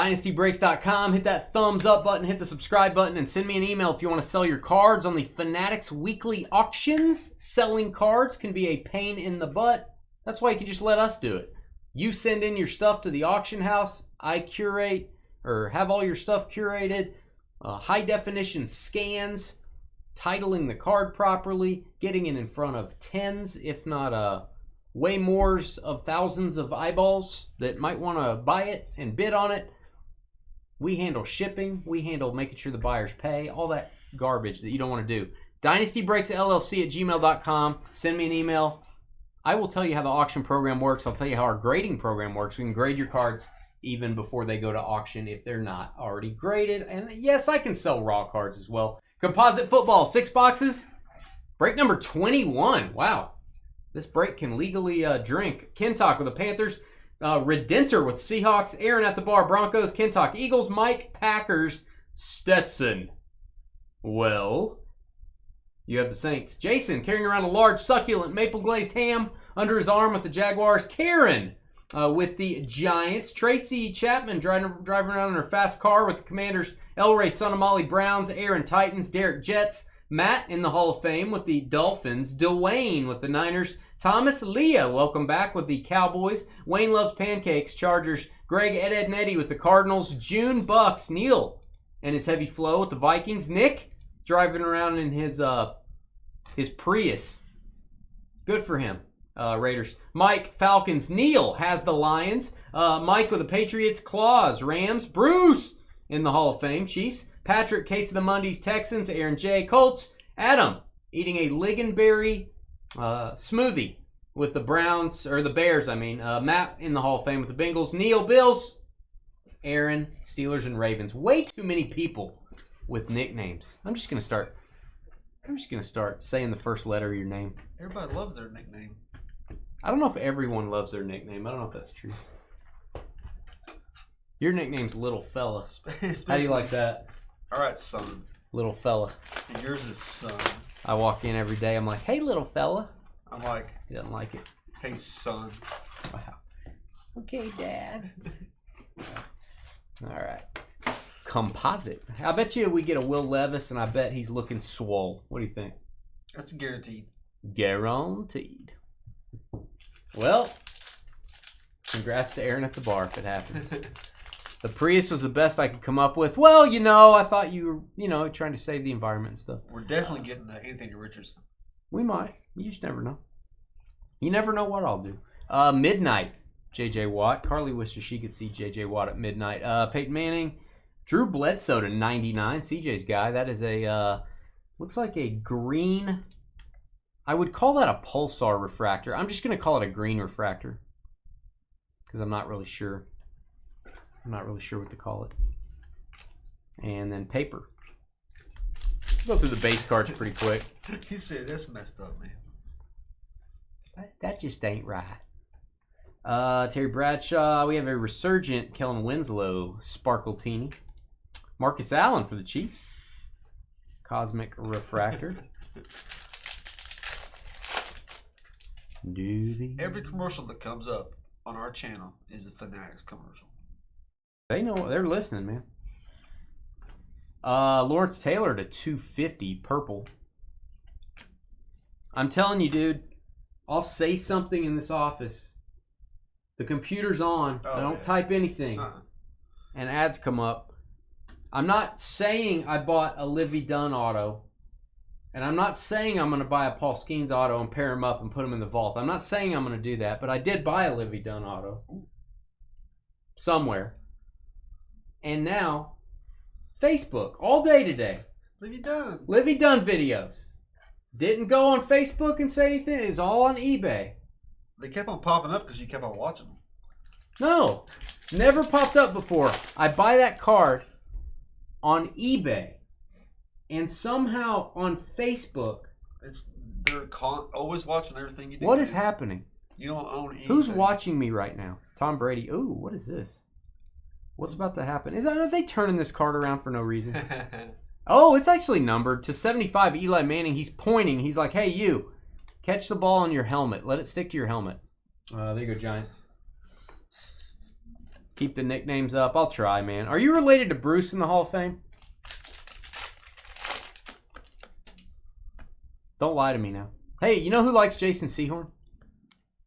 DynastyBreaks.com. Hit that thumbs up button, hit the subscribe button, and send me an email if you want to sell your cards on the Fanatics weekly auctions. Selling cards can be a pain in the butt. That's why you can just let us do it. You send in your stuff to the auction house. I curate or have all your stuff curated. High definition scans, titling the card properly, getting it in front of tens, if not way mores of thousands of eyeballs that might want to buy it and bid on it. We handle shipping. We handle making sure the buyers pay. All that garbage that you don't want to do. DynastyBreaksLLC@gmail.com. Send me an email. I will tell you how the auction program works. I'll tell you how our grading program works. We can grade your cards even before they go to auction if they're not already graded. And yes, I can sell raw cards as well. Composite football, 6 boxes. Break number 21. Wow. This break can legally drink. Kentuck with the Panthers. Redentor with Seahawks. Aaron at the bar. Broncos. Kentuck Eagles. Mike Packers. Stetson. Well, you have the Saints. Jason carrying around a large succulent maple glazed ham under his arm with the Jaguars. Karen with the Giants. Tracy Chapman driving around in her fast car with the Commanders. Elray son of Molly Browns. Aaron Titans. Derek Jets. Matt in the Hall of Fame with the Dolphins. Dwayne with the Niners. Thomas Leah, welcome back with the Cowboys. Wayne loves pancakes. Chargers. Greg Ed and Eddie with the Cardinals. June Bucks. Neil and his heavy flow with the Vikings. Nick driving around in his Prius. Good for him. Raiders. Mike Falcons. Neil has the Lions. Mike with the Patriots. Claus. Rams. Bruce in the Hall of Fame. Chiefs. Patrick, Case of the Mondays, Texans. Aaron J. Colts. Adam, eating a lingonberry smoothie with the Browns, or the Bears, I mean. Matt in the Hall of Fame with the Bengals. Neil, Bills. Aaron, Steelers and Ravens. Way too many people with nicknames. I'm just gonna start saying the first letter of your name. Everybody loves their nickname. I don't know if everyone loves their nickname. I don't know if that's true. Your nickname's Little Fella. How do you like that? All right, son. Little Fella. And yours is son. I walk in every day. I'm like, hey, little fella. I'm like, He doesn't like it. hey, son. Wow. Okay, Dad. All right. Composite. I bet you we get a Will Levis, and I bet he's looking swole. What do you think? That's guaranteed. Guaranteed. Well, congrats to Aaron at the bar if it happens. The Prius was the best I could come up with. Well, I thought you were, trying to save the environment and stuff. We're definitely getting Anthony Richardson. We might. You just never know. You never know what I'll do. Midnight, J.J. Watt. Carly wishes she could see J.J. Watt at midnight. Peyton Manning. Drew Bledsoe to 99. CJ's guy. That is looks like a green. I would call that a pulsar refractor. I'm just going to call it a green refractor because I'm not really sure. I'm not really sure what to call it. And then paper. Go through the base cards pretty quick. He said, that's messed up, man. That just ain't right. Terry Bradshaw. We have a resurgent Kellen Winslow Sparkletini. Marcus Allen for the Chiefs. Cosmic Refractor. Every commercial that comes up on our channel is a Fanatics commercial. They know they're listening, man. Lawrence Taylor to 250 purple. I'm telling you, dude, I'll say something in this office. The computer's on. I don't type anything. And ads come up. I'm not saying I bought a Livy Dunn auto. And I'm not saying I'm going to buy a Paul Skeens auto and pair them up and put them in the vault. I'm not saying I'm going to do that, but I did buy a Livy Dunn auto. Somewhere. And now, Facebook, all day today. Livy Dunn. Livy Dunn videos. Didn't go on Facebook and say anything. It's all on eBay. They kept on popping up because you kept on watching them. No, never popped up before. I buy that card on eBay. And somehow on Facebook. They're always watching everything you do. What is happening? You don't own anything. Who's watching me right now? Tom Brady. Ooh, what is this? What's about to happen? Are they turning this card around for no reason? Oh, it's actually numbered to 75. Eli Manning. He's pointing. He's like, hey, you. Catch the ball on your helmet. Let it stick to your helmet. There you go, Giants. Keep the nicknames up. I'll try, man. Are you related to Bruce in the Hall of Fame? Don't lie to me now. Hey, you know who likes Jason Sehorn?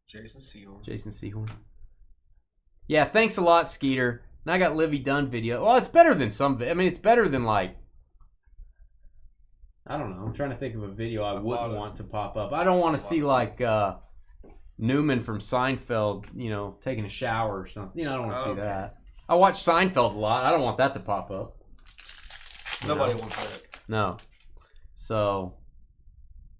Jason Sehorn. Jason Sehorn. Yeah, thanks a lot, Skeeter. Now I got Livy Dunn video. Well, it's better than some. I mean, it's better than like. I don't know. I'm trying to think of a video I wouldn't want to pop up. I don't want to see like Newman from Seinfeld, you know, taking a shower or something. You know, I don't want to see that. I watch Seinfeld a lot. I don't want that to pop up. Nobody wants that. No. So,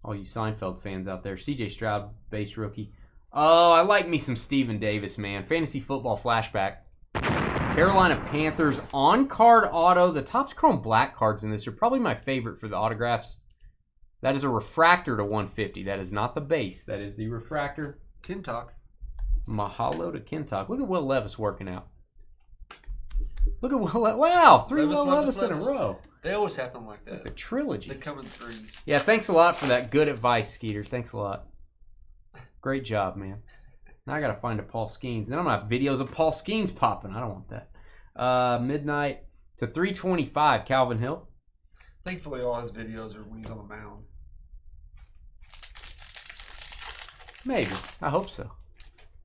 all you Seinfeld fans out there, CJ Stroud, base rookie. Oh, I like me some Steven Davis, man. Fantasy football flashback. Carolina Panthers on-card auto. The Topps Chrome black cards in this are probably my favorite for the autographs. That is a refractor to 150. That is not the base. That is the refractor. Kintalk. Mahalo to Kintalk. Look at Will Levis working out. Look at Will. Wow, 3 Will Levis in a row. They always happen like that. Like a trilogy. They come in threes. Yeah, thanks a lot for that good advice, Skeeter. Thanks a lot. Great job, man. Now I got to find a Paul Skeens. Then I'm going to have videos of Paul Skeens popping. I don't want that. Midnight to 325, Calvin Hill. Thankfully, all his videos are when he's on the mound. Maybe. I hope so.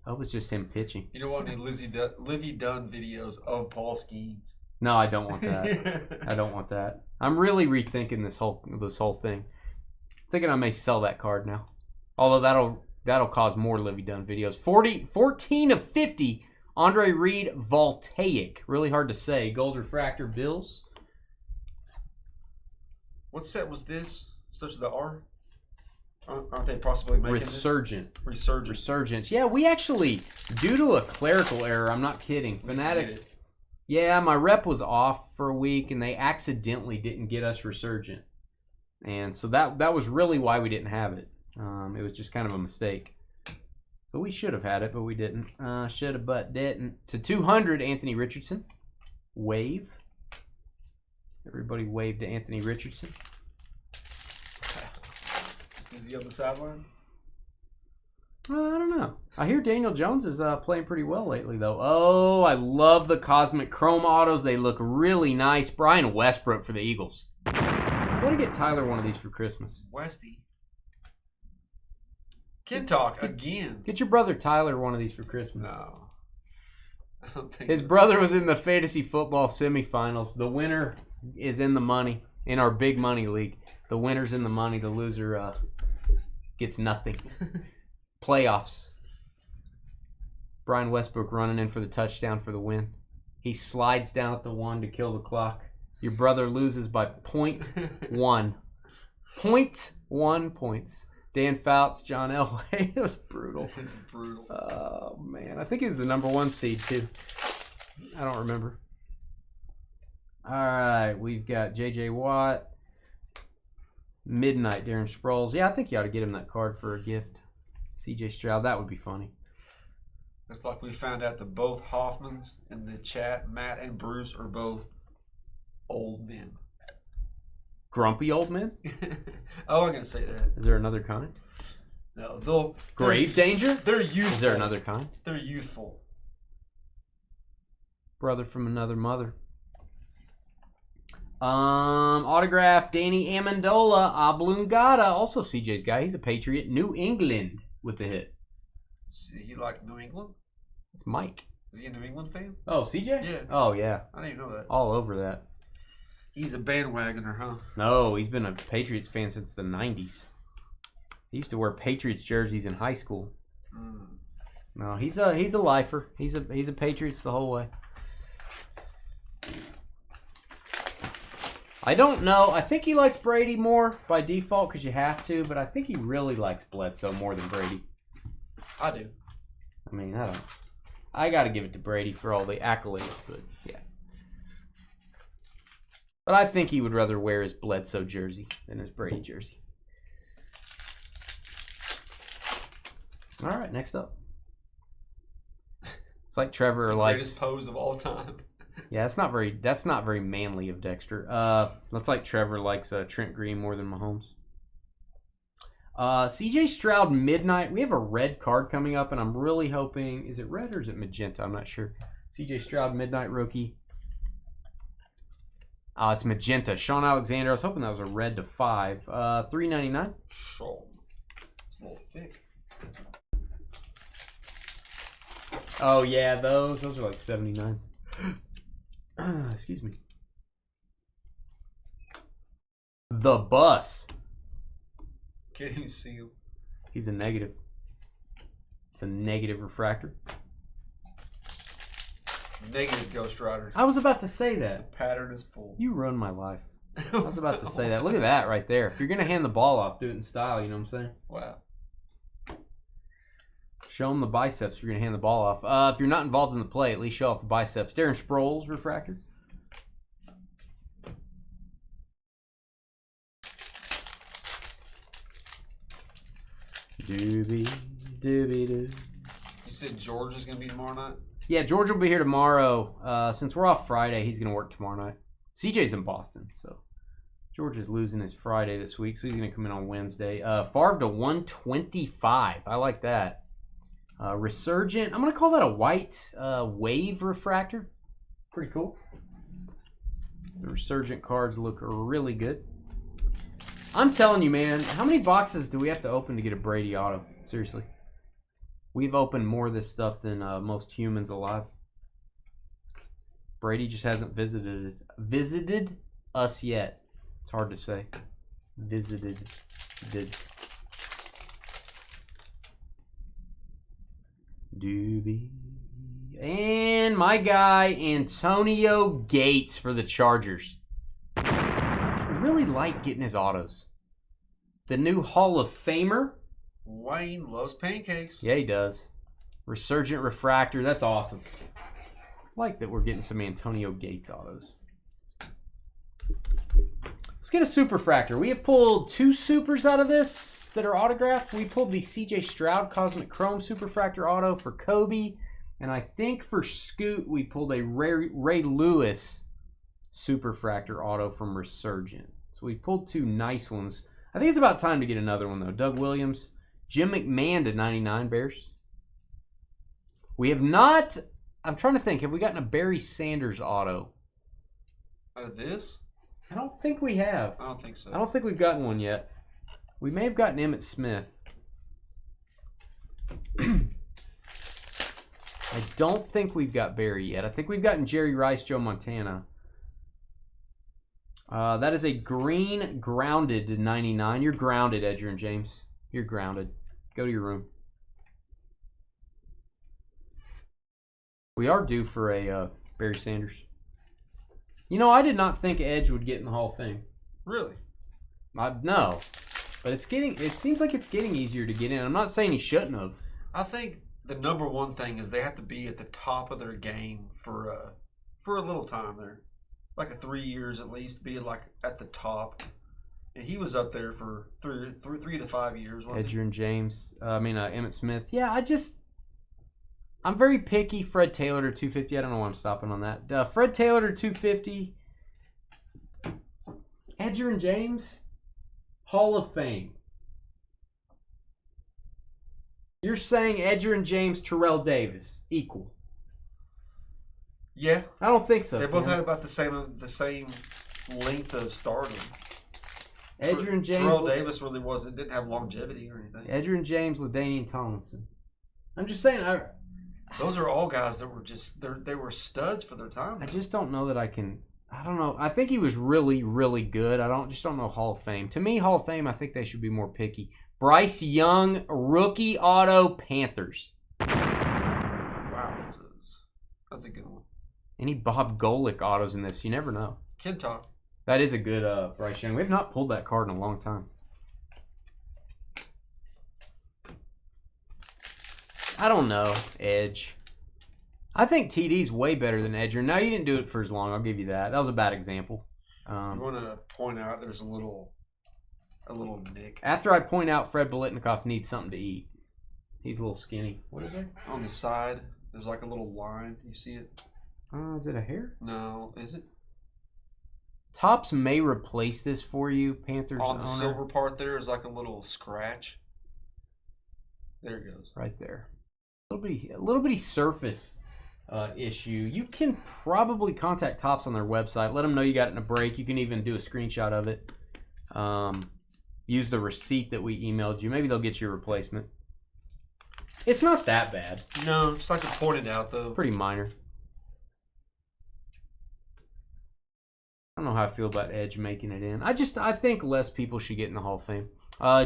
I hope it's just him pitching. You don't want any Livy Dunn videos of Paul Skeens. No, I don't want that. I don't want that. I'm really rethinking this whole thing. Thinking I may sell that card now. Although that'll cause more Livy Dunn videos. 14 of 50. Andre Reed Voltaic. Really hard to say. Gold refractor Bills. What set was this? Starts with the R? Aren't they possibly making Resurgent. This? Resurgence. Yeah, we actually, due to a clerical error, I'm not kidding. Fanatics. Yeah, my rep was off for a week, and they accidentally didn't get us Resurgent. And so that was really why we didn't have it. It was just kind of a mistake. So we should have had it, but we didn't. Should have, but didn't. To 200, Anthony Richardson. Wave. Everybody wave to Anthony Richardson. Is he on the sideline? I don't know. I hear Daniel Jones is playing pretty well lately, though. Oh, I love the Cosmic Chrome autos. They look really nice. Brian Westbrook for the Eagles. I'm going to get Tyler one of these for Christmas. Westy. Kintalk again. Get your brother Tyler one of these for Christmas. No. I don't think His brother was in the fantasy football semifinals. The winner is in the money in our big money league. The winner's in the money. The loser gets nothing. Playoffs. Brian Westbrook running in for the touchdown for the win. He slides down at the 1 to kill the clock. Your brother loses by 0.1. 0.1 points. Dan Fouts, John Elway. It was brutal. It's brutal. Oh, man. I think he was the #1 seed, too. I don't remember. All right. We've got J.J. Watt. Midnight, Darren Sproles. Yeah, I think you ought to get him that card for a gift. C.J. Stroud. That would be funny. It's like we found out that both Hoffmans in the chat, Matt and Bruce, are both old men. Grumpy old men? Oh, I'm going to say that. Is there another kind? No, Grave danger? They're youthful. Is there another kind? They're youthful. Brother from another mother. Autograph Danny Amendola, Oblongata, also CJ's guy. He's a Patriot. New England with the hit. See, you like New England? It's Mike. Is he a New England fan? Oh, CJ? Yeah. Oh, yeah. I didn't even know that. All over that. He's a bandwagoner, huh? No, he's been a Patriots fan since the 90s. He used to wear Patriots jerseys in high school. No, he's a lifer. He's a Patriots the whole way. I don't know. I think he likes Brady more by default because you have to, but I think he really likes Bledsoe more than Brady. I do. I mean, I don't. I got to give it to Brady for all the accolades, but yeah. But I think he would rather wear his Bledsoe jersey than his Brady jersey. All right, next up. It's like Trevor likes. Greatest pose of all time. Yeah, that's not very manly of Dexter. That's like Trevor likes Trent Green more than Mahomes. CJ Stroud Midnight. We have a red card coming up, and I'm really hoping, is it red or is it magenta? I'm not sure. CJ Stroud, Midnight Rookie. It's magenta. Sean Alexander. I was hoping that was a red to 5. $3.99. Sure. It's a little thick. Oh yeah, those are like 79s. Excuse me. The Bus. Can't even see him. He's a negative. It's a negative refractor. Negative Ghost Rider. I was about to say that. The pattern is full. You ruined my life. I was about to say that. Look at that right there. If you're going to hand the ball off, do it in style, you know what I'm saying? Wow. Show them the biceps if you're going to hand the ball off. If you're not involved in the play, at least show off the biceps. Darren Sproles, refractor. Doobie-doo. You said George is going to be tomorrow night? Yeah, George will be here tomorrow. Since we're off Friday, he's going to work tomorrow night. CJ's in Boston, so George is losing his Friday this week, so he's going to come in on Wednesday. Favre to 125. I like that. Resurgent. I'm going to call that a white wave refractor. Pretty cool. The Resurgent cards look really good. I'm telling you, man, how many boxes do we have to open to get a Brady auto? Seriously. We've opened more of this stuff than most humans alive. Brady just hasn't visited us yet. It's hard to say. Visited. Doobie. And my guy, Antonio Gates for the Chargers. I really like getting his autos. The new Hall of Famer. Wayne loves pancakes. Yeah, he does. Resurgent Refractor. That's awesome. I like that we're getting some Antonio Gates autos. Let's get a Superfractor. We have pulled 2 Supers out of this that are autographed. We pulled the CJ Stroud Cosmic Chrome Superfractor auto for Kobe. And I think for Scoot, we pulled a Ray Lewis Superfractor auto from Resurgent. So we pulled 2 nice ones. I think it's about time to get another one, though. Doug Williams. Jim McMahon to 99 Bears. We have not... I'm trying to think. Have we gotten a Barry Sanders auto? Out of this? I don't think we have. I don't think so. I don't think we've gotten one yet. We may have gotten Emmitt Smith. I don't think we've got Barry yet. I think we've gotten Jerry Rice, Joe Montana. That is a green grounded to 99. You're grounded, Edger and James. You're grounded. Go to your room. We are due for a Barry Sanders. You know, I did not think Edge would get in the Hall of Fame. Really? No. But it's getting. It seems like it's getting easier to get in. I'm not saying he shouldn't have. I think the number one thing is they have to be at the top of their game for a little time there. Like 3 years at least, be like at the top. And he was up there for 3 to 5 years. Edger and James. Emmitt Smith. Yeah, I'm very picky. Fred Taylor to 250. I don't know why I'm stopping on that. Fred Taylor to 250. Edger and James. Hall of Fame. You're saying Edger and James, Terrell Davis, equal. Yeah. I don't think so. They both had about the same length of stardom. Edger and James. Terrell Davis really didn't have longevity or anything. Edger and James, LaDainian Tomlinson. I'm just saying. Those are all guys that were they were studs for their time. I just don't know that I can. I don't know. I think he was really, really good. I don't know Hall of Fame. To me, Hall of Fame, I think they should be more picky. Bryce Young, rookie auto, Panthers. Wow, that's a good one. Any Bob Golick autos in this? You never know. Kintalk. That is a good Bryce Young. We have not pulled that card in a long time. I don't know, Edge. I think TD's way better than Edger. Now, you didn't do it for as long. I'll give you that. That was a bad example. You want to point out there's a little nick. After I point out Fred Biletnikoff needs something to eat. He's a little skinny. What is it? On the side, there's like a little line. You see it? Is it a hair? No. Is it? Topps may replace this for you, Panthers On the owner. silver part there is like a little scratch. There it goes. Right there. A little bitty surface issue, you can probably contact Topps on their website. Let them know you got it in a break. You can even do a screenshot of it. Use the receipt that we emailed you. Maybe they'll get you a replacement. It's not that bad. No, just like to point it out, though. Pretty minor. I don't know how I feel about Edge making it in. I think less people should get in the Hall of Fame.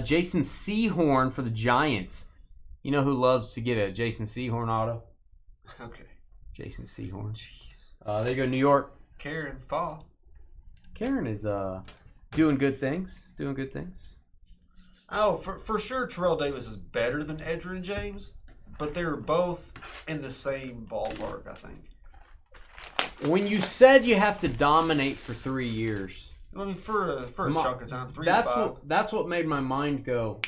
Jason Sehorn for the Giants. You know who loves to get a Jason Sehorn auto? Okay. Jason Sehorn. Jeez. There you go, New York. Karen Fall. Karen is doing good things. Doing good things. Oh, for sure Terrell Davis is better than Edgerrin James, but they're both in the same ballpark, I think. When you said you have to dominate for 3 years, I mean, for a chunk of time, 3 to 5. That's what made my mind go.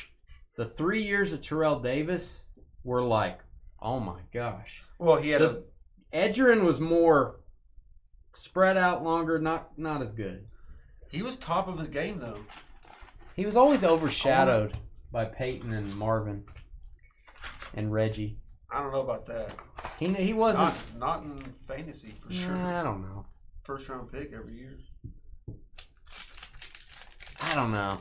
The 3 years of Terrell Davis were like, oh my gosh. Well, he had Edgerrin was more spread out longer, not as good. He was top of his game though. He was always overshadowed by Peyton and Marvin and Reggie. I don't know about that. He wasn't not in fantasy for sure. I don't know. First round pick every year. I don't know.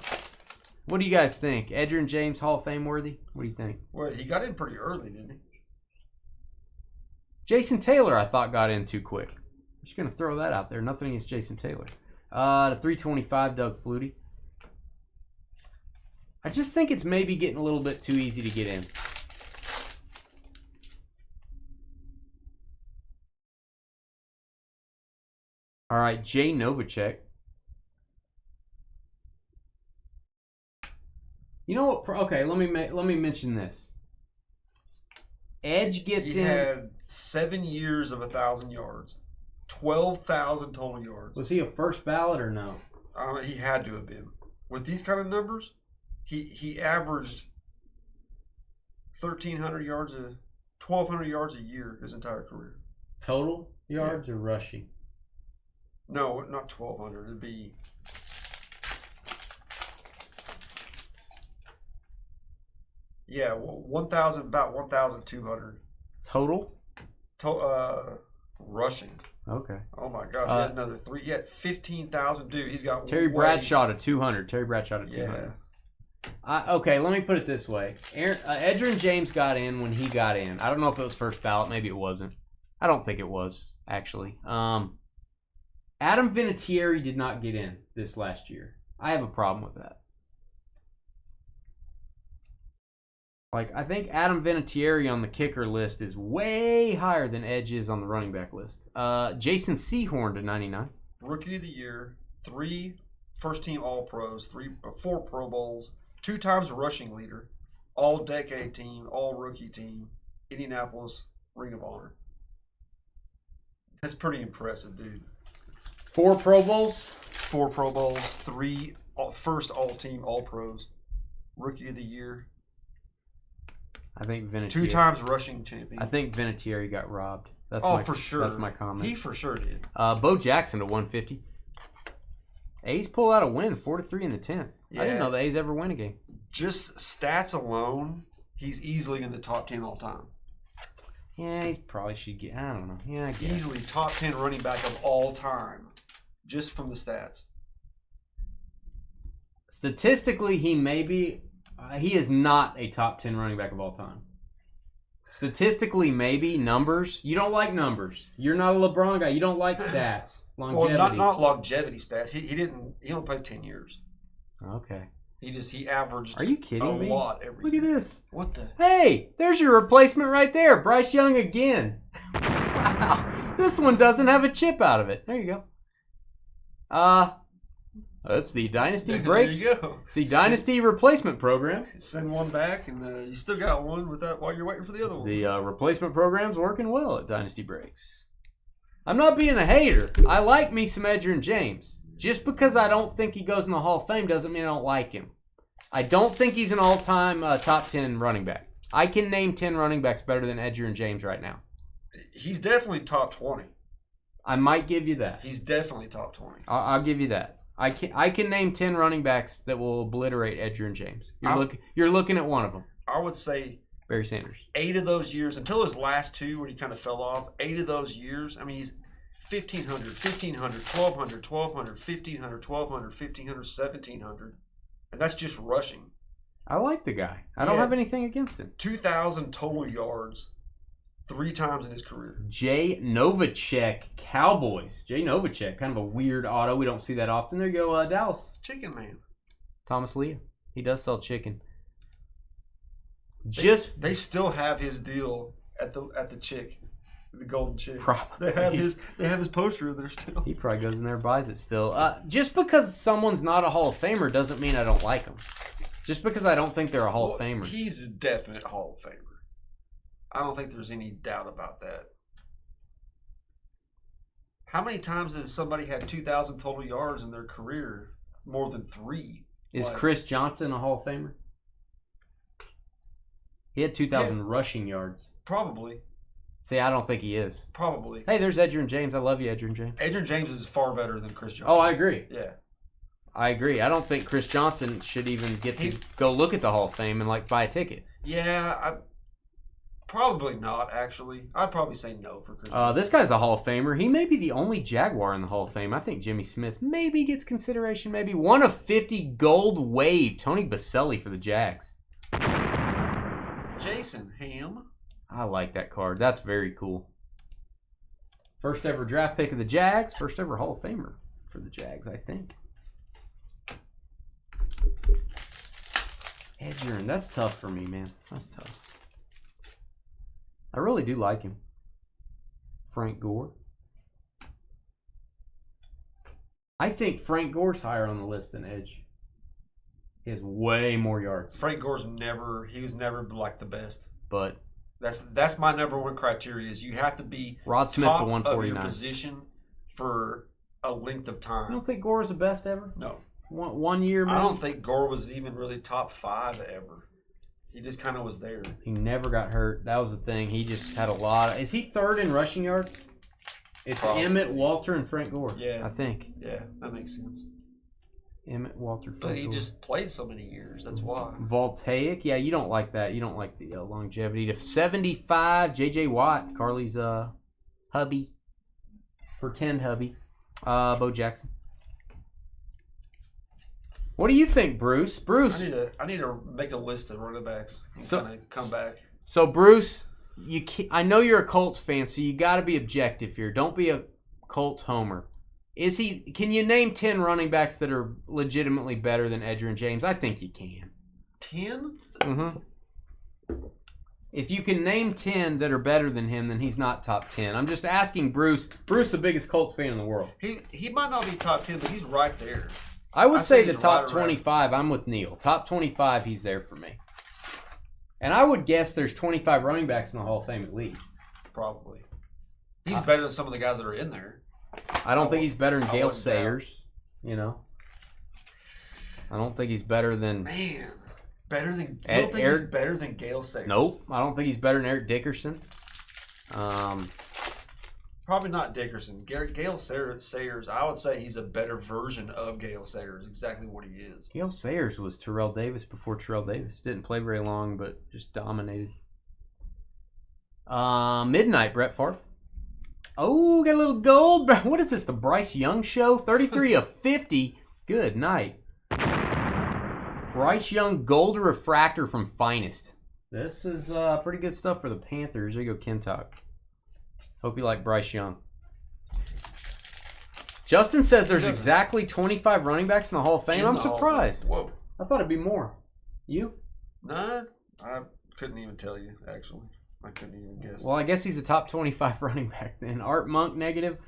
What do you guys think? Edgerrin James Hall of Fame worthy? What do you think? Well, he got in pretty early, didn't he? Jason Taylor, I thought, got in too quick. I'm just gonna throw that out there. Nothing against Jason Taylor. To 325, Doug Flutie. I just think it's maybe getting a little bit too easy to get in. All right, Jay Novacek. You know what? Okay, let me mention this. Edge gets in. He had 7 years of 1,000 yards, 12,000 total yards. Was he a first ballot or no? He had to have been. With these kind of numbers, he averaged 1,300 yards 1,200 yards a year his entire career. Total yards or rushing? No, not 1,200. It'd be. Yeah, 1,000, about 1,200. Total? Rushing. Okay. Oh my gosh, he had another 3. He had 15,000. Dude, he's got Terry Bradshaw to 200. Terry Bradshaw to 200. Yeah. Okay, let me put it this way. Edgerrin James got in when he got in. I don't know if it was first ballot. Maybe it wasn't. I don't think it was, actually. Adam Vinatieri did not get in this last year. I have a problem with that. Like, I think Adam Vinatieri on the kicker list is way higher than Edge is on the running back list. Jason Sehorn to 99. Rookie of the Year, 3 first-team All-Pros, 4 Pro Bowls, 2 times rushing leader, All-Decade team, All-Rookie team, Indianapolis Ring of Honor. That's pretty impressive, dude. 4 Pro Bowls? 4 Pro Bowls, 3 first All-Team All-Pros, Rookie of the Year. I think Vinatieri. 2 times rushing champion. I think Vinatieri got robbed. That's for sure. That's my comment. He for sure did. Bo Jackson to 150. A's pull out a win, 4-3 in the 10th. Yeah. I didn't know the A's ever win a game. Just stats alone, he's easily in the top 10 all time. Yeah, he probably should get. I don't know. Yeah, I guess. Easily top 10 running back of all time, just from the stats. Statistically, he may be. He is not a top 10 running back of all time. Statistically, maybe. Numbers. You don't like numbers. You're not a LeBron guy. You don't like stats. Longevity. Well, not longevity stats. He only played 10 years. Okay. He averaged. Are you kidding me? A lot every Look year. at this. What the? Hey, there's your replacement right there. Bryce Young again. Wow. This one doesn't have a chip out of it. There you go. That's the Dynasty Breaks. There you go. It's the Dynasty Replacement Program. Send one back, and you still got one while you're waiting for the other one. The replacement program's working well at Dynasty Breaks. I'm not being a hater. I like me some Edgerrin James. Just because I don't think he goes in the Hall of Fame doesn't mean I don't like him. I don't think he's an all-time top 10 running back. I can name 10 running backs better than Edgerrin James right now. He's definitely top 20. I might give you that. He's definitely top 20. I'll give you that. I can name 10 running backs that will obliterate Edgerrin James. You're looking at one of them. I would say Barry Sanders. 8 of those years, until his last 2 where he kind of fell off, 8 of those years, I mean, he's 1,500, 1,500, 1,200, 1,200, 1,500, 1,200, 1,500, 1,700. And that's just rushing. I like the guy. I don't have anything against him. 2,000 total yards 3 times in his career. Jay Novacek, Cowboys. Jay Novacek, kind of a weird auto. We don't see that often. There you go, Dallas. Chicken Man. Thomas Leah. He does sell chicken. They still have his deal at the chick, the golden chick. Probably. They have his poster in there still. He probably goes in there and buys it still. Just because someone's not a Hall of Famer doesn't mean I don't like them. Just because I don't think they're a Hall of Famer. He's a definite Hall of Famer. I don't think there's any doubt about that. How many times has somebody had 2,000 total yards in their career? More than 3. Is Chris Johnson a Hall of Famer? He had 2,000 rushing yards. Probably. See, I don't think he is. Probably. Hey, there's Edgerrin James. I love you, Edgerrin James. Edgerrin James is far better than Chris Johnson. Oh, I agree. Yeah. I agree. I don't think Chris Johnson should even get to go look at the Hall of Fame and buy a ticket. Yeah, probably not, actually. I'd probably say no for Chris Johnson. This guy's a Hall of Famer. He may be the only Jaguar in the Hall of Fame. I think Jimmy Smith maybe gets consideration. Maybe 1 of 50 gold wave. Tony Baselli for the Jags. Jason Ham. I like that card. That's very cool. First ever draft pick of the Jags. First ever Hall of Famer for the Jags, I think. Edgerrin, that's tough for me, man. That's tough. I really do like him. Frank Gore. I think Frank Gore's higher on the list than Edge. He has way more yards. Frank Gore's he was never like the best. But that's my number 1 criteria is you have to be Rod Smith top to 149 of your position for a length of time. You don't think Gore was the best ever? No. One year, maybe? I don't think Gore was even really top 5 ever. He just kind of was there. He never got hurt. That was the thing. He just had a lot of... Is he 3rd in rushing yards? It's probably. Emmett, Walter, and Frank Gore. Yeah. I think. Yeah, that makes sense. Emmett, Walter, Frank But he Gore. just played so many years. That's why. Voltaic? Yeah, you don't like that. You don't like the longevity. To 75, J.J. Watt, Carly's hubby. Pretend hubby. Bo Jackson. What do you think, Bruce? Bruce. I need to make a list of running backs and kind of come back. So, Bruce, I know you're a Colts fan, so you got to be objective here. Don't be a Colts homer. Can you name 10 running backs that are legitimately better than Edgerrin James? I think you can. 10? Mm-hmm. If you can name 10 that are better than him, then he's not top 10. I'm just asking Bruce. Bruce, the biggest Colts fan in the world. He might not be top 10, but he's right there. I would say the top 25. I'm with Neil. Top 25, he's there for me. And I would guess there's 25 running backs in the Hall of Fame at least. Probably. He's better than some of the guys that are in there. I don't think he's better than Gale Sayers. You know. I don't think he's better than... Man. You don't think he's better than Gale Sayers? Nope. I don't think he's better than Eric Dickerson. Probably not Dickerson. Gale Sayers, I would say he's a better version of Gale Sayers. Exactly what he is. Gale Sayers was Terrell Davis before Terrell Davis. Didn't play very long, but just dominated. Midnight, Brett Favre. Oh, got a little gold. What is this, the Bryce Young show? 33 of 50. Good night. Bryce Young gold refractor from Finest. This is pretty good stuff for the Panthers. There you go, Kentuck. Hope you like Bryce Young. Justin says there's exactly 25 running backs in the Hall of Fame. I'm surprised. Whoa. I thought it'd be more. You? Nah, I couldn't even tell you, actually. I couldn't even guess. Well, I guess he's a top 25 running back then. Art Monk, negative.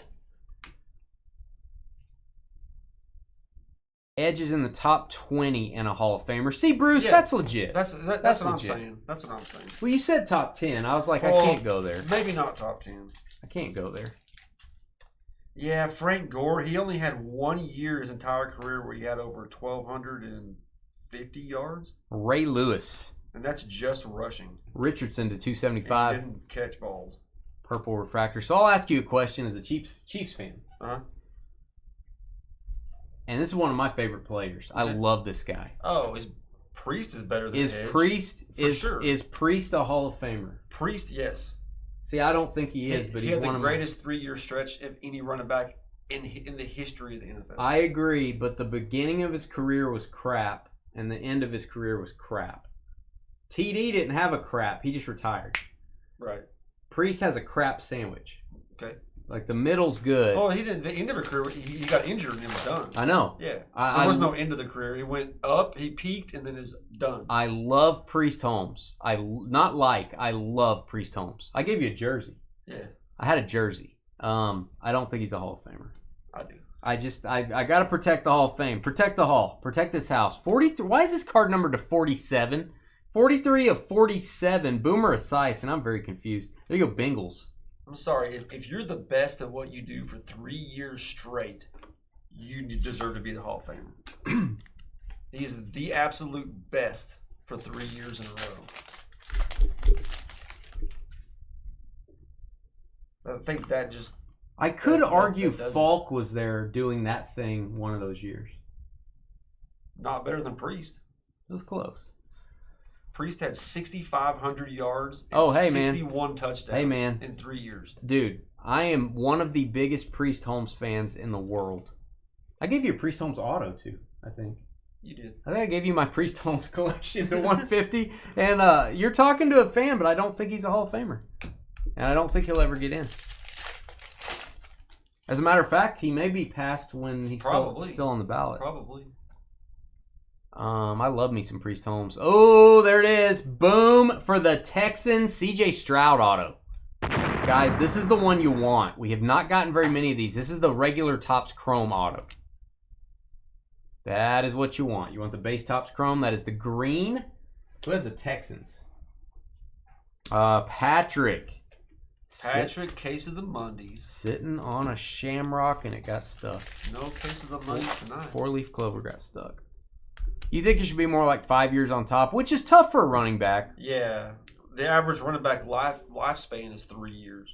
Edge is in the top 20 and a Hall of Famer. See, Bruce, that's legit. That's what I'm saying. That's what I'm saying. Well, you said top 10. I was like, I can't go there. Maybe not top 10. I can't go there. Yeah, Frank Gore, he only had 1 year his entire career where he had over 1,250 yards. Ray Lewis. And that's just rushing. Richardson to 275. And he didn't catch balls. Purple refractor. So I'll ask you a question as a Chiefs fan. Uh-huh. And this is one of my favorite players. I love this guy. Oh, is Priest is better than Is Edge. Priest is Priest a Hall of Famer? Priest, yes. See, I don't think he is, but he he's had one the of greatest 3-year stretch of any running back in the history of the NFL. I agree, but the beginning of his career was crap, and the end of his career was crap. TD didn't have a crap; he just retired. Right. Priest has a crap sandwich. Okay. Like the middle's good. Oh, he didn't. The end of his career, he got injured and it was done. I know. Yeah. There was no end of the career. He went up, he peaked, and then is done. I love Priest Holmes. I love Priest Holmes. I gave you a jersey. Yeah. I had a jersey. I don't think he's a Hall of Famer. I do. I got to protect the Hall of Fame. Protect the Hall. Protect this house. 43. Why is this card numbered to 47? 43 of 47. Boomer Esiason, and I'm very confused. There you go, Bengals. I'm sorry. If you're the best at what you do for 3 years straight, you deserve to be the Hall of Famer. He's the absolute best for 3 years in a row. I think that just... I could argue Falk was there doing that thing one of those years. Not better than Priest. It was close. Priest had 6,500 yards and 61 touchdowns in 3 years. Dude, I am one of the biggest Priest Holmes fans in the world. I gave you a Priest Holmes auto, too, I think. You did. I think I gave you my Priest Holmes collection to 150. And you're talking to a fan, but I don't think he's a Hall of Famer. And I don't think he'll ever get in. As a matter of fact, he may be passed when he's still on the ballot. Probably. I love me some Priest Holmes. Oh, there it is. Boom for the Texans. CJ Stroud auto. Guys, this is the one you want. We have not gotten very many of these. This is the regular Topps Chrome auto. That is what you want. You want the base Topps Chrome. That is the green. Who has the Texans? Patrick. Case of the Mondays. Sitting on a shamrock and it got stuck. No case of the Mondays tonight. 4-leaf clover got stuck. You think it should be more like 5 years on top, which is tough for a running back. Yeah. The average running back lifespan is 3 years.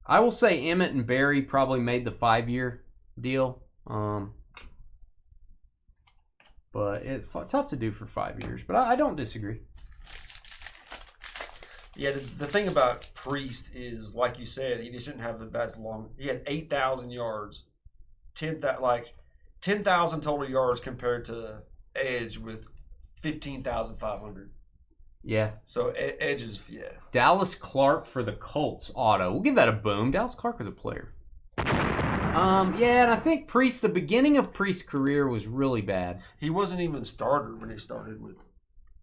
I will say Emmett and Barry probably made the 5-year deal. But it's tough to do for 5 years. But I don't disagree. Yeah, the thing about Priest is, like you said, he just didn't have that long. He had 8,000 yards, 10,000 total yards compared to Edge with 15,500. Yeah. So Edge is, Dallas Clark for the Colts auto. We'll give that a boom. Dallas Clark is a player. Yeah, and I think Priest, the beginning of Priest's career was really bad. He wasn't even a starter when he started with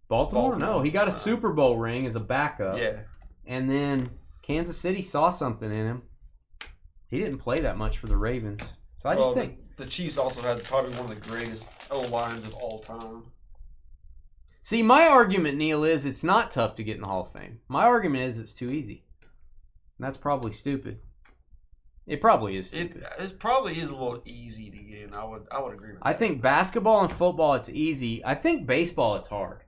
Baltimore? No, he got a Super Bowl ring as a backup. Yeah. And then Kansas City saw something in him. He didn't play that much for the Ravens. So I just think... The Chiefs also had probably one of the greatest O-lines of all time. See, my argument, Neil, is it's not tough to get in the Hall of Fame. My argument is it's too easy. And that's probably stupid. It probably is stupid. It probably is a little easy to get in. I would agree with that. I think basketball and football, it's easy. I think baseball, it's hard.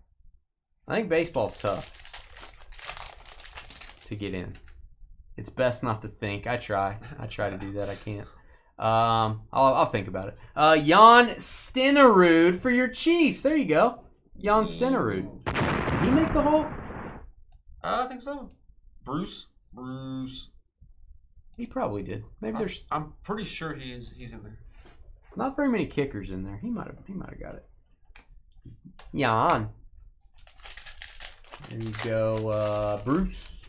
I think baseball's tough to get in. It's best not to think. I try to do that. I can't. I'll think about it. Jan Stenerud for your Chiefs. There you go. Jan Stenerud. Did he make the Hall? I think so. Bruce. He probably did. Maybe there's. I'm pretty sure he's in there. Not very many kickers in there. He might have got it. Jan. There you go, Bruce.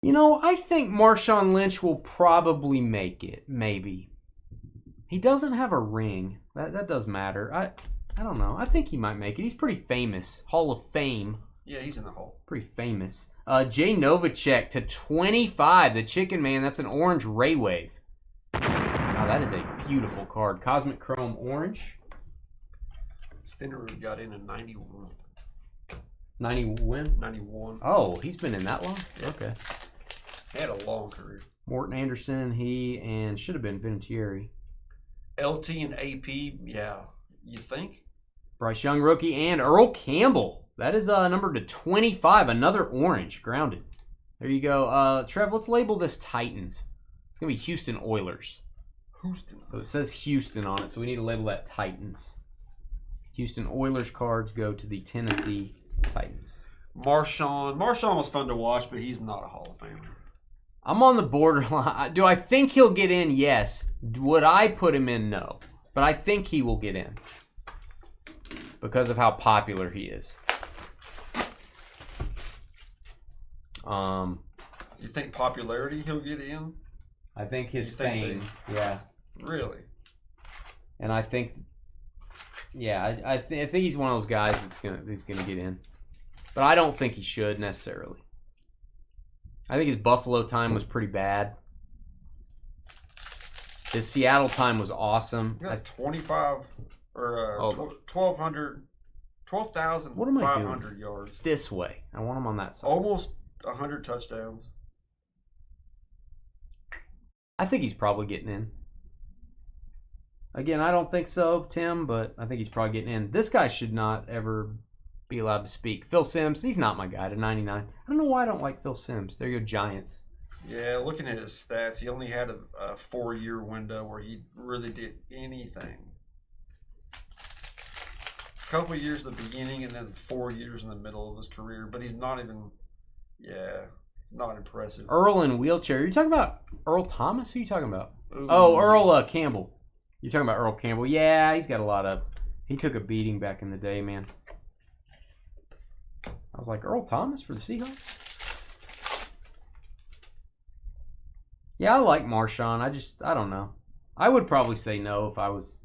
You know, I think Marshawn Lynch will probably make it. Maybe. He doesn't have a ring. That does matter. I don't know. I think he might make it. He's pretty famous. Hall of Fame. Yeah, he's in the Hall. Pretty famous. Jay Novacek to 25. The Chicken Man. That's an orange Ray Wave. Wow, that is a beautiful card. Cosmic Chrome Orange. Stenerud got in 91. 90 when? 91. Oh, he's been in that long? Yeah. Okay. He had a long career. Morton Anderson, and should have been Vinatieri. LT and AP, yeah. You think? Bryce Young rookie and Earl Campbell. That is numbered to 25. Another orange, grounded. There you go. Trev, let's label this Titans. It's going to be Houston Oilers. Houston. So it says Houston on it, so we need to label that Titans. Houston Oilers cards go to the Tennessee Titans. Marshawn was fun to watch, but he's not a Hall of Famer. I'm on the borderline. Do I think he'll get in? Yes. Would I put him in? No. But I think he will get in because of how popular he is. You think popularity he'll get in? I think his fame. Yeah. Really? And I think, yeah, I think he's one of those guys he's gonna get in, but I don't think he should necessarily. I think his Buffalo time was pretty bad. His Seattle time was awesome. You got 25 or 12,500 yards. This way. I want him on that side. Almost 100 touchdowns. I think he's probably getting in. Again, I don't think so, Tim, but I think he's probably getting in. This guy should not ever be allowed to speak. Phil Simms, he's not my guy to 99. I don't know why I don't like Phil Simms. There you go, Giants. Yeah, looking at his stats, he only had a 4-year window where he really did anything. A couple of years at the beginning and then 4 years in the middle of his career, but he's not even, not impressive. Earl in wheelchair. You're talking about Earl Thomas? Who are you talking about? Ooh. Oh, Earl Campbell. You're talking about Earl Campbell. Yeah, he's got a lot of... He took a beating back in the day, man. I was like, Earl Thomas for the Seahawks? Yeah, I like Marshawn. I don't know. I would probably say no if I was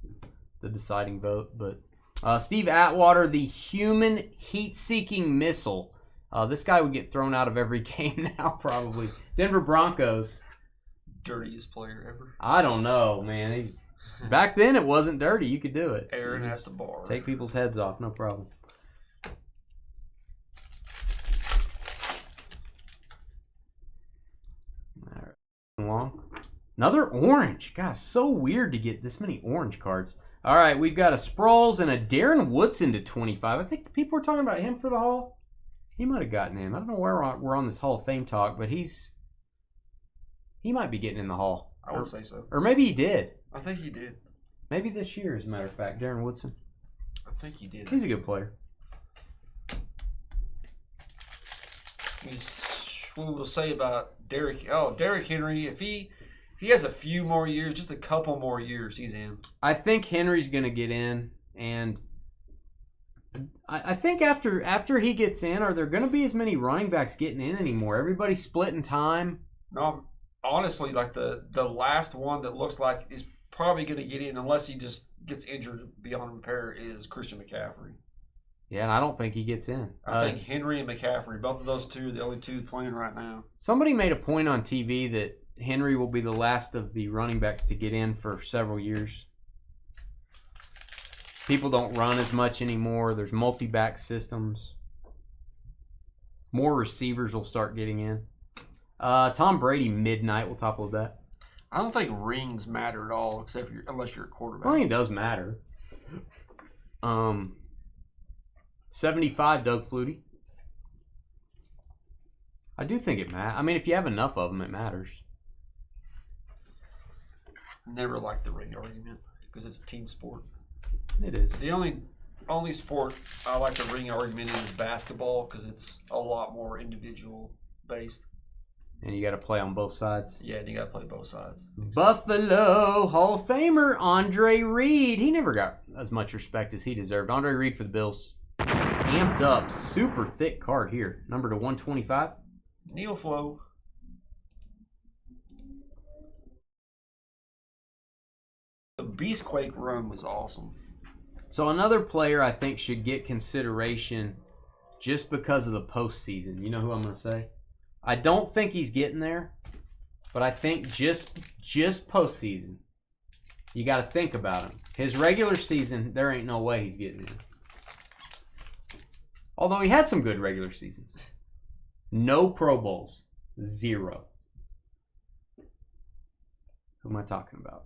the deciding vote. But Steve Atwater, the human heat-seeking missile. This guy would get thrown out of every game now, probably. Denver Broncos. Dirtiest player ever. I don't know, man. Back then, it wasn't dirty. You could do it. Aaron at the bar. Take people's heads off, no problem. All right. Along. Another orange. God, so weird to get this many orange cards. All right, we've got a Sproles and a Darren Woodson to 25. I think the people were talking about him for the Hall. He might have gotten in. I don't know where we're on this Hall of Fame talk, but he might be getting in the Hall. I would say so. Or maybe he did. I think he did. Maybe this year, as a matter of fact, Darren Woodson. I think he did. He's a good player. What we'll say about Derrick Henry, if he has a few more years, just a couple more years, he's in. I think Henry's going to get in, and I think after he gets in, are there going to be as many running backs getting in anymore? Everybody's splitting time. No, honestly, like the last one that looks like is probably going to get in unless he just gets injured beyond repair is Christian McCaffrey. Yeah, and I don't think he gets in. I think Henry and McCaffrey, both of those two, are the only two playing right now. Somebody made a point on TV that Henry will be the last of the running backs to get in for several years. People don't run as much anymore. There's multi-back systems. More receivers will start getting in. Tom Brady, midnight. We'll top load that. I don't think rings matter at all, unless you're a quarterback. I think it does matter. 75, Doug Flutie. I do think it matters. I mean, if you have enough of them, it matters. Never liked the ring argument because it's a team sport. It is. The only sport I like the ring argument in is basketball because it's a lot more individual based. And you got to play on both sides. Yeah, and you got to play both sides. Buffalo Hall of Famer Andre Reed. He never got as much respect as he deserved. Andre Reed for the Bills. Amped up, super thick card here. Number to 125. Neil Flow. The Beastquake run was awesome. So another player I think should get consideration just because of the postseason. You know who I'm going to say? I don't think he's getting there, but I think just postseason, you got to think about him. His regular season, there ain't no way he's getting in. Although he had some good regular seasons. No Pro Bowls. 0. Who am I talking about?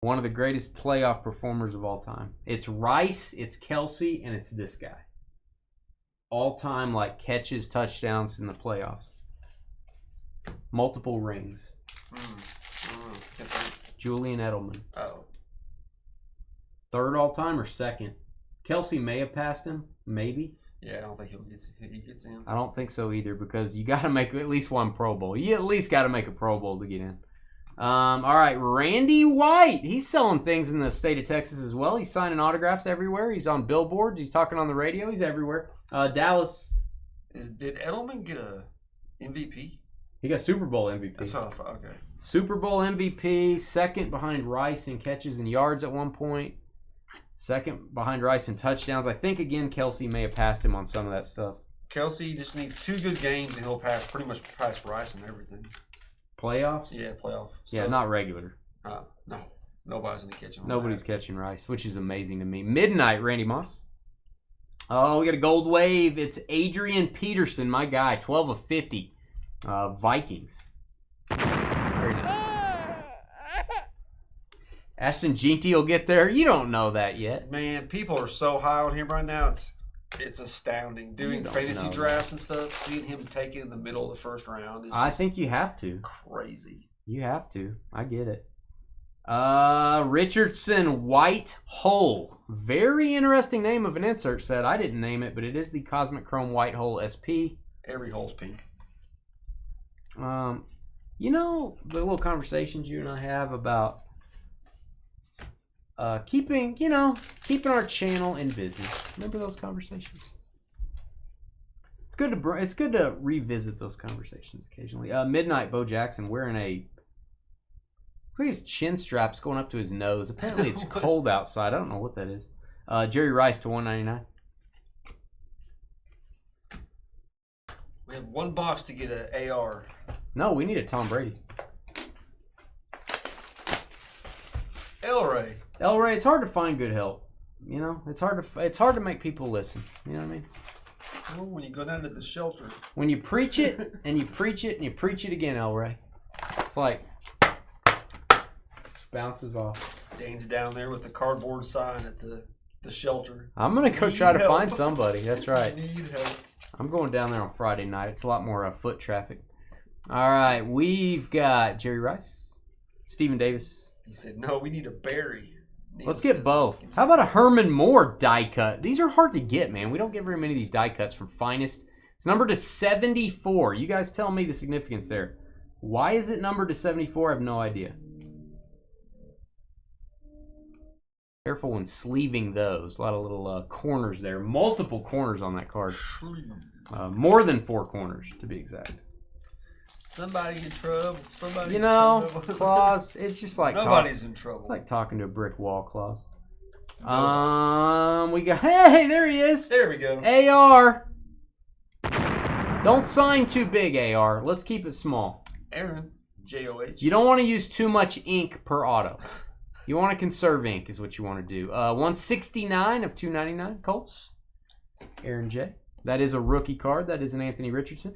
One of the greatest playoff performers of all time. It's Rice, it's Kelsey, and it's this guy. All time, like, catches, touchdowns in the playoffs. Multiple rings. Julian Edelman. Oh. Third all time or second? Kelsey may have passed him. Maybe. Yeah, I don't think he gets in. I don't think so either because you got to make at least one Pro Bowl. You at least got to make a Pro Bowl to get in. All right, Randy White. He's selling things in the state of Texas as well. He's signing autographs everywhere. He's on billboards. He's talking on the radio. He's everywhere. Dallas. Did Edelman get a MVP? He got Super Bowl MVP. That's how okay. Super Bowl MVP, second behind Rice in catches and yards at one point. Second behind Rice in touchdowns. I think, again, Kelsey may have passed him on some of that stuff. Kelsey just needs 2 good games, and he'll pretty much pass Rice and everything. Playoffs? Yeah, playoff stuff. Yeah, not regular. No. Nobody's going to catch him. Nobody's catching Rice, which is amazing to me. Midnight, Randy Moss. Oh, we got a gold wave. It's Adrian Peterson, my guy, 12 of 50. Vikings. Very nice. Ashton Jeanty will get there. You don't know that yet. Man, people are so high on him right now. It's astounding. Doing fantasy drafts and stuff, seeing him take it in the middle of the first round. I think you have to. Crazy. You have to. I get it. Richardson White Hole. Very interesting name of an insert set. I didn't name it, but it is the Cosmic Chrome White Hole SP. Every hole's pink. You know, the little conversations you and I have about keeping our channel in business. Remember those conversations? It's good to revisit those conversations occasionally. Midnight Bo Jackson wearing look at his chin straps going up to his nose. Apparently it's cold outside. I don't know what that is. Jerry Rice to 199. We have 1 box to get an AR. No, we need a Tom Brady. Elray, it's hard to find good help. You know, it's hard to make people listen. You know what I mean? Well, when you go down to the shelter. When you preach it and you preach it and you preach it again, Elray. It's like just bounces off. Dane's down there with the cardboard sign at the shelter. I'm gonna go try to find somebody. That's right. Need help. I'm going down there on Friday night. It's a lot more foot traffic. All right, we've got Jerry Rice, Stephen Davis. He said, "No, we need a Barry." Let's get both. How about a Herman Moore die cut? These are hard to get, man. We don't get very many of these die cuts from Finest. It's numbered to 74. You guys tell me the significance there. Why is it numbered to 74? I have no idea. Careful when sleeving those. A lot of little corners there. Multiple corners on that card. More than 4 corners, to be exact. Somebody in trouble. Somebody. You know, Claus. It's just like nobody's in trouble. It's like talking to a brick wall, Claus. We got. Hey, there he is. There we go. AR. Don't sign too big, AR. Let's keep it small. Aaron, JOH. You don't want to use too much ink per auto. You want to conserve ink, is what you want to do. 169 of 299, Colts. Aaron J. That is a rookie card. That is an Anthony Richardson.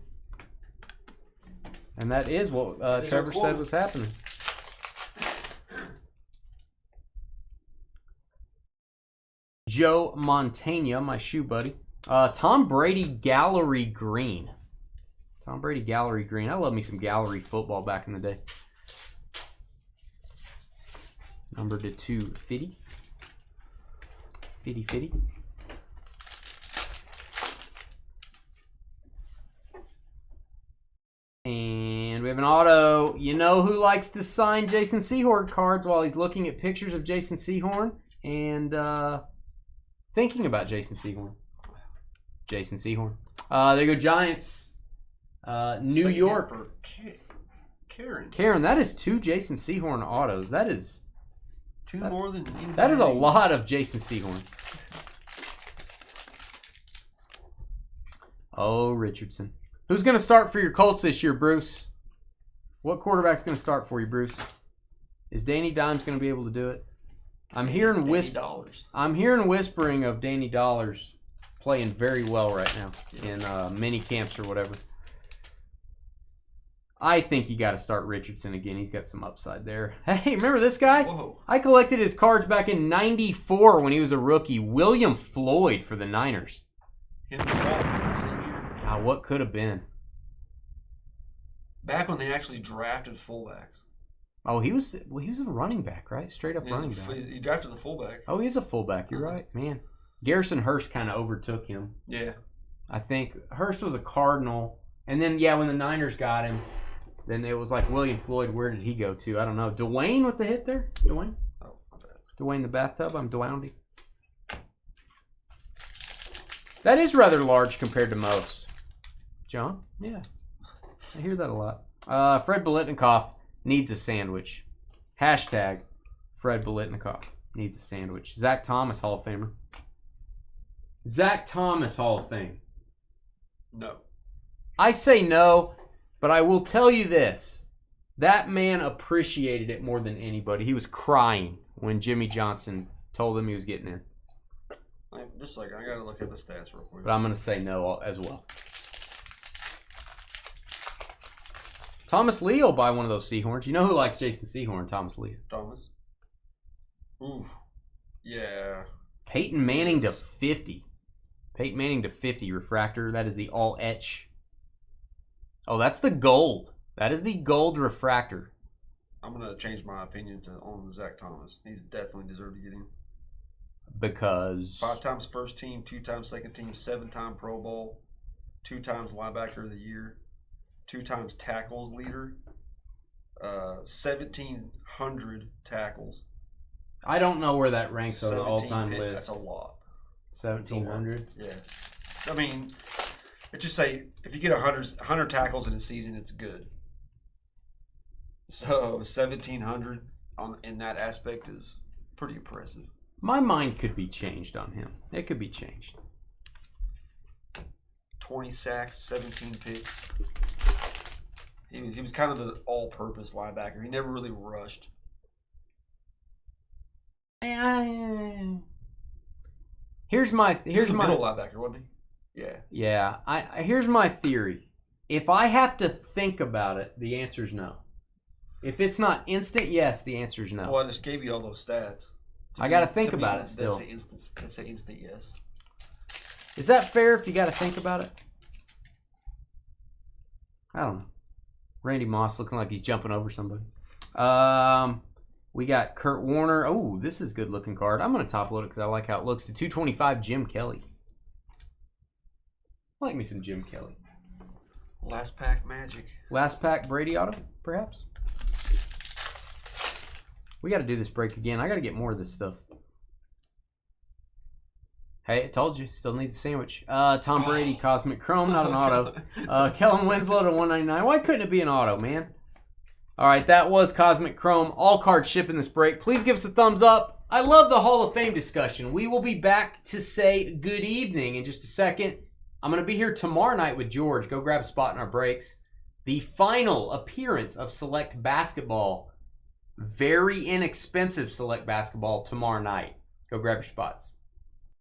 And that is what Trevor said was happening. Joe Montana, my shoe buddy. Tom Brady Gallery Green. Tom Brady Gallery Green. I love me some gallery football back in the day. Number to 250. 50. And we have an auto. You know who likes to sign Jason Sehorn cards while he's looking at pictures of Jason Sehorn and thinking about Jason Sehorn. Jason Sehorn. There you go, Giants. New York. For Karen. Karen, that is 2 Jason Sehorn autos. That is 2 more than anybody. That is a lot of Jason Sehorn. Oh, Richardson. Who's going to start for your Colts this year, Bruce? What quarterback's going to start for you, Bruce? Is Danny Dimes going to be able to do it? I'm hearing whispering of Danny Dollars playing very well right now in mini camps or whatever. I think you got to start Richardson again. He's got some upside there. Hey, remember this guy? Whoa. I collected his cards back in '94 when he was a rookie. William Floyd for the Niners. Henry Falk, same year. God, what could have been? Back when they actually drafted fullbacks. Oh, he was a running back, right? Straight up running back. He drafted the fullback. Oh, he's a fullback. You're right, man. Garrison Hurst kind of overtook him. Yeah. I think Hurst was a Cardinal, and then when the Niners got him, then it was like William Floyd. Where did he go to? I don't know. Dwayne with the hit there. Dwayne. Oh, my bad. Dwayne the bathtub. I'm Dwayne. That is rather large compared to most. John? Yeah. I hear that a lot. Fred Biletnikoff needs a sandwich. Hashtag Fred Biletnikoff needs a sandwich. Zach Thomas, Hall of Famer. Zach Thomas, Hall of Fame. No. I say no, but I will tell you this. That man appreciated it more than anybody. He was crying when Jimmy Johnson told him he was getting in. Just a second. I got to look at the stats real quick. But I'm going to say no as well. Thomas Lee will buy one of those Seahorns. You know who likes Jason Sehorn? Thomas Lee. Thomas. Ooh. Yeah. Peyton Manning to 50. Peyton Manning to 50 refractor. That is the all etch. Oh, that's the gold. That is the gold refractor. I'm going to change my opinion on Zach Thomas. He's definitely deserved to get in. Because 5 times first team, 2 times second team, 7-time Pro Bowl, 2 times linebacker of the year, 2 times tackles leader, 1,700 tackles. I don't know where that ranks on the all-time list. That's a lot. 1,700? Yeah. I mean, let's just say if you get 100 tackles in a season, it's good. So 1,700 in that aspect is pretty impressive. My mind could be changed on him. It could be changed. 20 sacks, 17 picks. He was kind of the all-purpose linebacker. He never really rushed. Here's my middle linebacker, wasn't he? Yeah. Yeah. Here's my theory. If I have to think about it, the answer's no. If it's not instant yes, the answer's no. Well, I just gave you all those stats. I got to think about it still. That's an instant yes. Is that fair if you got to think about it? I don't know. Randy Moss looking like he's jumping over somebody. We got Kurt Warner. Oh, this is a good looking card. I'm going to top load it because I like how it looks. To 225, Jim Kelly. I like me some Jim Kelly. Last pack magic. Last pack Brady auto, perhaps? We got to do this break again. I got to get more of this stuff. Hey, I told you. Still needs a sandwich. Tom Brady, Cosmic Chrome, not an auto. Kellen Winslow to 199. Why couldn't it be an auto, man? All right, that was Cosmic Chrome. All cards shipping this break. Please give us a thumbs up. I love the Hall of Fame discussion. We will be back to say good evening in just a second. I'm going to be here tomorrow night with George. Go grab a spot in our breaks. The final appearance of Select Basketball. Very inexpensive Select Basketball tomorrow night. Go grab your spots.